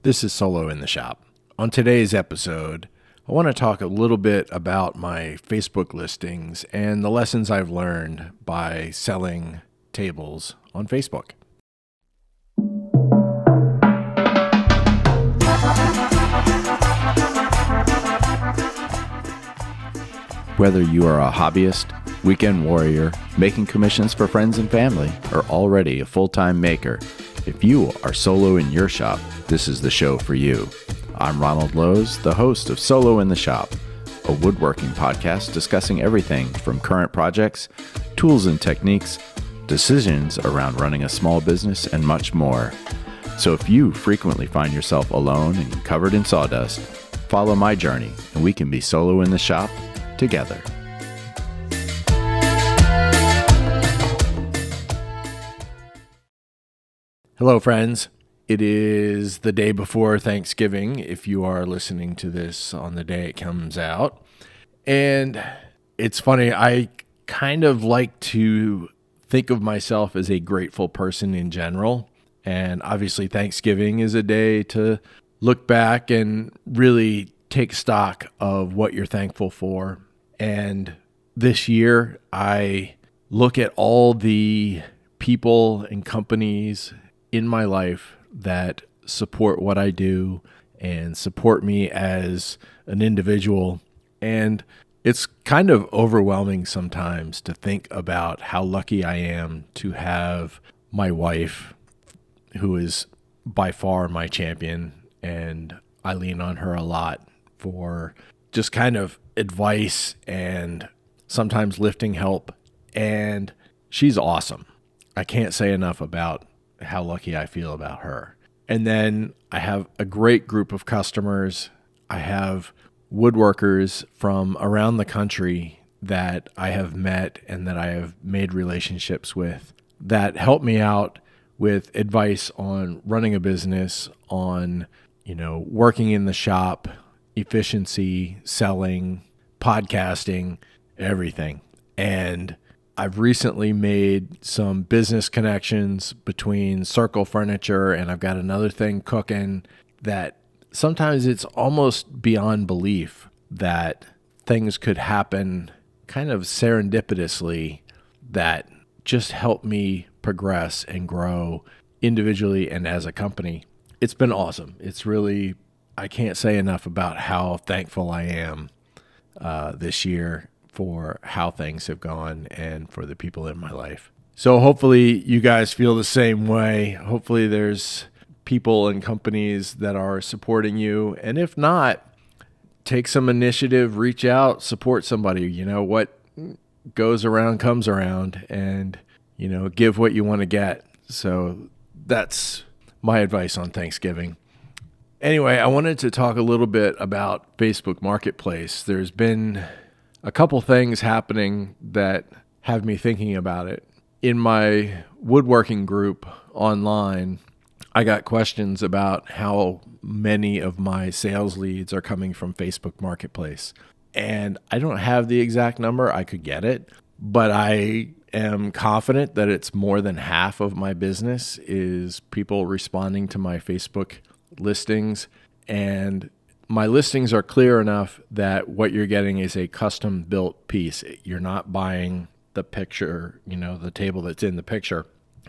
This is Solo in the Shop. On today's episode, I want to talk a little bit about my Facebook listings and the lessons I've learned by selling tables on Facebook. Whether you are a hobbyist, weekend warrior, making commissions for friends and family, or already a full-time maker, if you are solo in your shop, this is the show for you. I'm Ronald Lowe's, the host of Solo in the Shop, a woodworking podcast discussing everything from current projects, tools and techniques, decisions around running a small business, and much more. So if you frequently find yourself alone and covered in sawdust, follow my journey and we can be solo in the shop together. Hello, friends. It is the day before Thanksgiving, if you are listening to this on the day it comes out. And it's funny, I kind of like to think of myself as a grateful person in general. And obviously Thanksgiving is a day to look back and really take stock of what you're thankful for. And this year, I look at all the people and companies in my life that support what I do and support me as an individual. And it's kind of overwhelming sometimes to think about how lucky I am to have my wife, who is by far my champion, and I lean on her a lot for just kind of advice and sometimes lifting help. And she's awesome. I can't say enough about how lucky I feel about her. And then I have a great group of customers. I have woodworkers from around the country that I have met and that I have made relationships with that help me out with advice on running a business, on, working in the shop, efficiency, selling, podcasting, everything. And I've recently made some business connections between Circle Furniture, and I've got another thing cooking that sometimes it's almost beyond belief that things could happen kind of serendipitously that just help me progress and grow individually and as a company. It's been awesome. It's really, I can't say enough about how thankful I am this year for how things have gone and for the people in my life. So hopefully you guys feel the same way. Hopefully there's people and companies that are supporting you. And if not, take some initiative, reach out, support somebody. What goes around comes around, and, give what you want to get. So that's my advice on Thanksgiving. Anyway, I wanted to talk a little bit about Facebook Marketplace. There's been a couple things happening that have me thinking about it. In my woodworking group online, I got questions about how many of my sales leads are coming from Facebook Marketplace. And I don't have the exact number. I could get it, but I am confident that it's more than half of my business is people responding to my Facebook listings. And my listings are clear enough that what you're getting is a custom built piece. You're not buying the picture, the table that's in the picture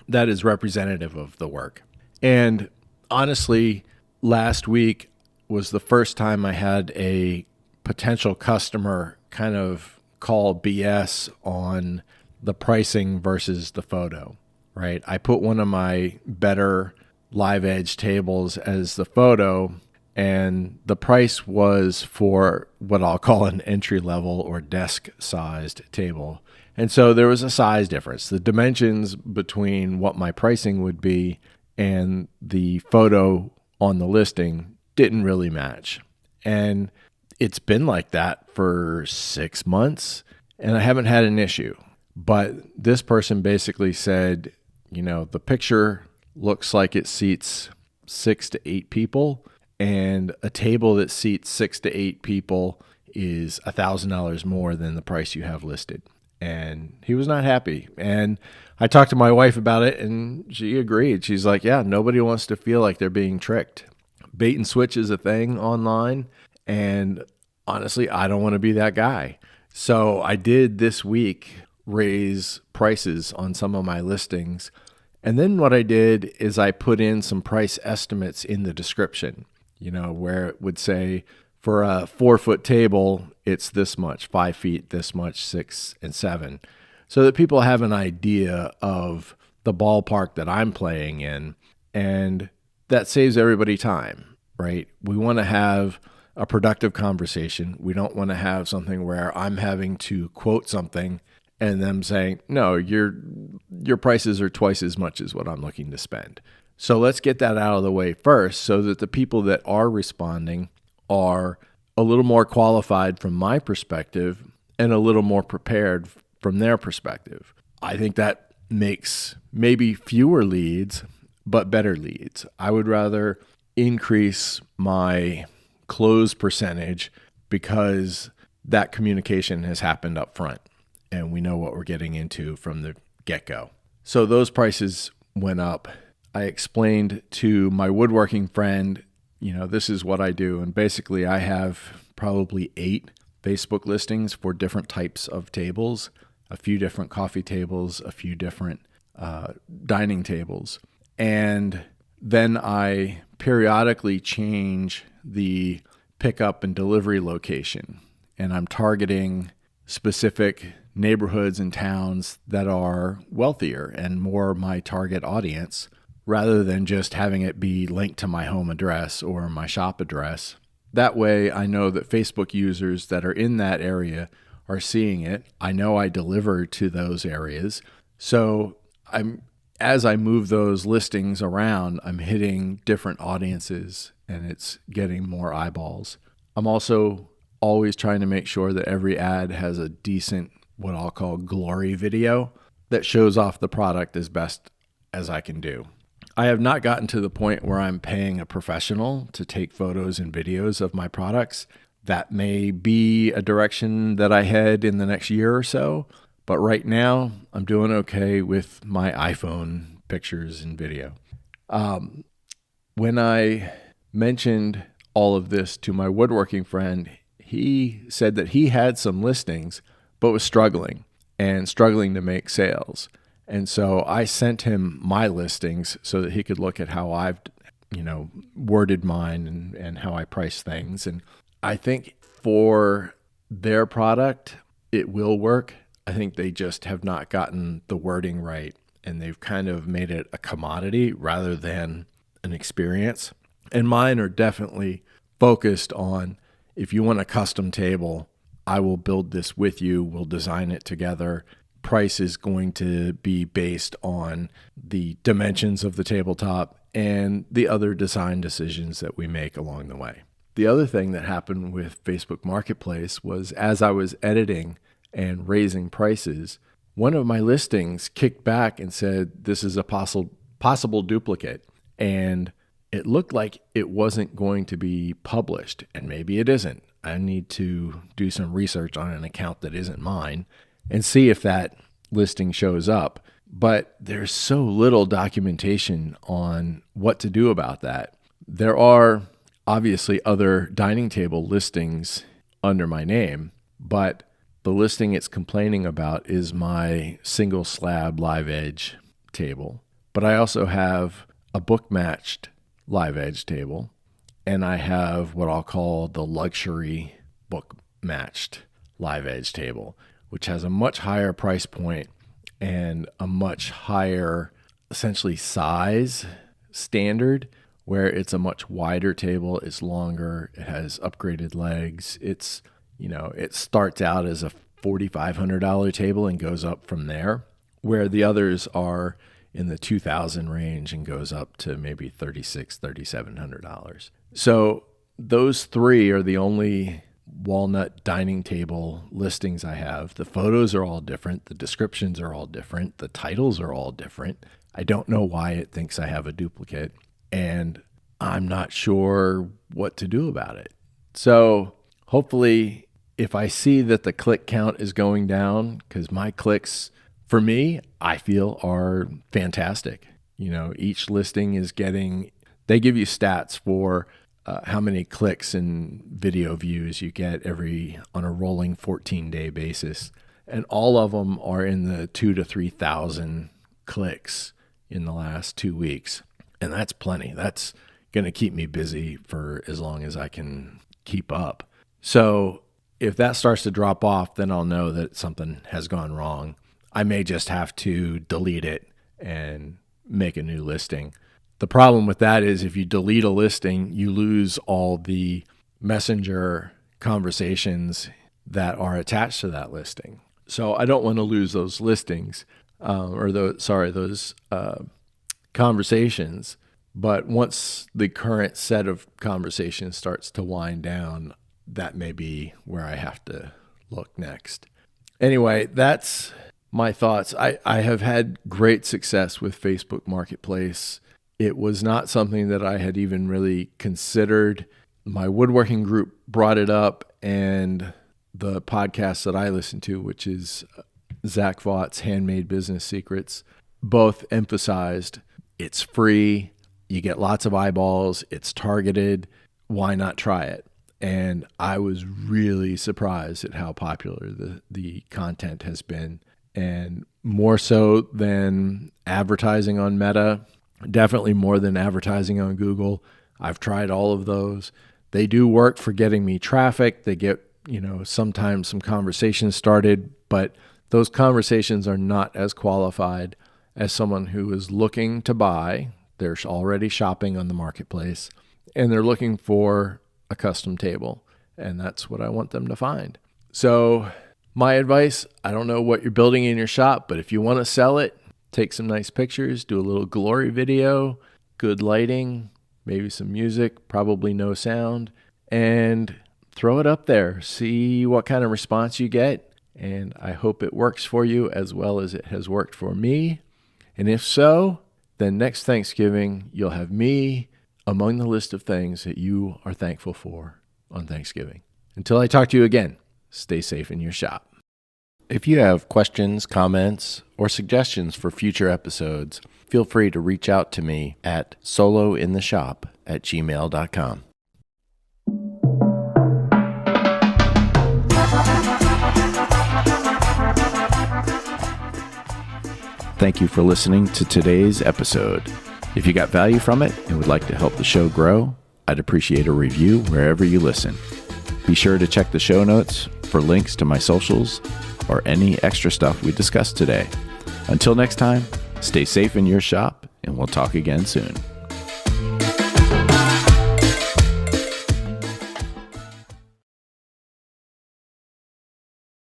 that is representative of the work. And honestly, last week was the first time I had a potential customer kind of call BS on the pricing versus the photo, right? I put one of my better live edge tables as the photo, and the price was for what I'll call an entry-level or desk-sized table. And so there was a size difference. The dimensions between what my pricing would be and the photo on the listing didn't really match. And it's been like that for 6 months, and I haven't had an issue. But this person basically said, the picture looks like it seats 6 to 8 people, and a table that seats 6 to 8 people is $1,000 more than the price you have listed. And he was not happy. And I talked to my wife about it, and she agreed. She's like, yeah, nobody wants to feel like they're being tricked. Bait and switch is a thing online. And honestly, I don't want to be that guy. So I did this week raise prices on some of my listings. And then what I did is I put in some price estimates in the description, where it would say for a 4-foot table, it's this much, 5 feet, this much, 6 and 7, so that people have an idea of the ballpark that I'm playing in. And that saves everybody time, right? We want to have a productive conversation. We don't want to have something where I'm having to quote something and them saying, no, your prices are twice as much as what I'm looking to spend. So let's get that out of the way first so that the people that are responding are a little more qualified from my perspective and a little more prepared from their perspective. I think that makes maybe fewer leads, but better leads. I would rather increase my close percentage because that communication has happened up front and we know what we're getting into from the get-go. So those prices went up. I explained to my woodworking friend, this is what I do. And basically I have probably 8 Facebook listings for different types of tables, a few different coffee tables, a few different dining tables. And then I periodically change the pickup and delivery location. And I'm targeting specific neighborhoods and towns that are wealthier and more my target audience, rather than just having it be linked to my home address or my shop address. That way I know that Facebook users that are in that area are seeing it. I know I deliver to those areas. So as I move those listings around, I'm hitting different audiences and it's getting more eyeballs. I'm also always trying to make sure that every ad has a decent, what I'll call glory video that shows off the product as best as I can do. I have not gotten to the point where I'm paying a professional to take photos and videos of my products. That may be a direction that I head in the next year or so. But right now, I'm doing okay with my iPhone pictures and video. When I mentioned all of this to my woodworking friend, he said that he had some listings, but was struggling to make sales. And so I sent him my listings so that he could look at how I've, worded mine and how I price things. And I think for their product, it will work. I think they just have not gotten the wording right, and they've kind of made it a commodity rather than an experience. And mine are definitely focused on, if you want a custom table, I will build this with you. We'll design it together. Price is going to be based on the dimensions of the tabletop and the other design decisions that we make along the way. The other thing that happened with Facebook Marketplace was, as I was editing and raising prices, one of my listings kicked back and said, this is a possible duplicate. And it looked like it wasn't going to be published, and maybe it isn't. I need to do some research on an account that isn't mine and see if that listing shows up. But there's so little documentation on what to do about that. There are obviously other dining table listings under my name, but the listing it's complaining about is my single slab live edge table. But I also have a book matched live edge table, and I have what I'll call the luxury book matched live edge table, which has a much higher price point and a much higher essentially size standard, where it's a much wider table, it's longer, it has upgraded legs. It's, it starts out as a $4,500 table and goes up from there, where the others are in the $2,000 range and goes up to maybe $3,600, $3,700. So those 3 are the only walnut dining table listings I have. The photos are all different. The descriptions are all different. The titles are all different. I don't know why it thinks I have a duplicate, and I'm not sure what to do about it. So hopefully, if I see that the click count is going down, because my clicks, for me, I feel are fantastic. Each listing is they give you stats for how many clicks and video views you get on a rolling 14-day basis. And all of them are in the 2,000 to 3,000 clicks in the last 2 weeks. And that's plenty. That's going to keep me busy for as long as I can keep up. So if that starts to drop off, then I'll know that something has gone wrong. I may just have to delete it and make a new listing. The problem with that is if you delete a listing, you lose all the messenger conversations that are attached to that listing. So I don't want to lose those listings those conversations. But once the current set of conversations starts to wind down, that may be where I have to look next. Anyway, that's my thoughts. I have had great success with Facebook Marketplace. It was not something that I had even really considered. My woodworking group brought it up, and the podcast that I listen to, which is Zach Vaught's Handmade Business Secrets, both emphasized it's free, you get lots of eyeballs, it's targeted, why not try it? And I was really surprised at how popular the content has been, and more so than advertising on Meta, definitely more than advertising on Google. I've tried all of those. They do work for getting me traffic. They get, sometimes some conversations started, but those conversations are not as qualified as someone who is looking to buy. They're already shopping on the marketplace, and they're looking for a custom table, and that's what I want them to find. So my advice, I don't know what you're building in your shop, but if you want to sell it, take some nice pictures, do a little glory video, good lighting, maybe some music, probably no sound, and throw it up there. See what kind of response you get, and I hope it works for you as well as it has worked for me. And if so, then next Thanksgiving, you'll have me among the list of things that you are thankful for on Thanksgiving. Until I talk to you again, stay safe in your shop. If you have questions, comments, or suggestions for future episodes, feel free to reach out to me at SoloInTheShop@gmail.com. Thank you for listening to today's episode. If you got value from it and would like to help the show grow, I'd appreciate a review wherever you listen. Be sure to check the show notes for links to my socials or any extra stuff we discussed today. Until next time, stay safe in your shop, and we'll talk again soon.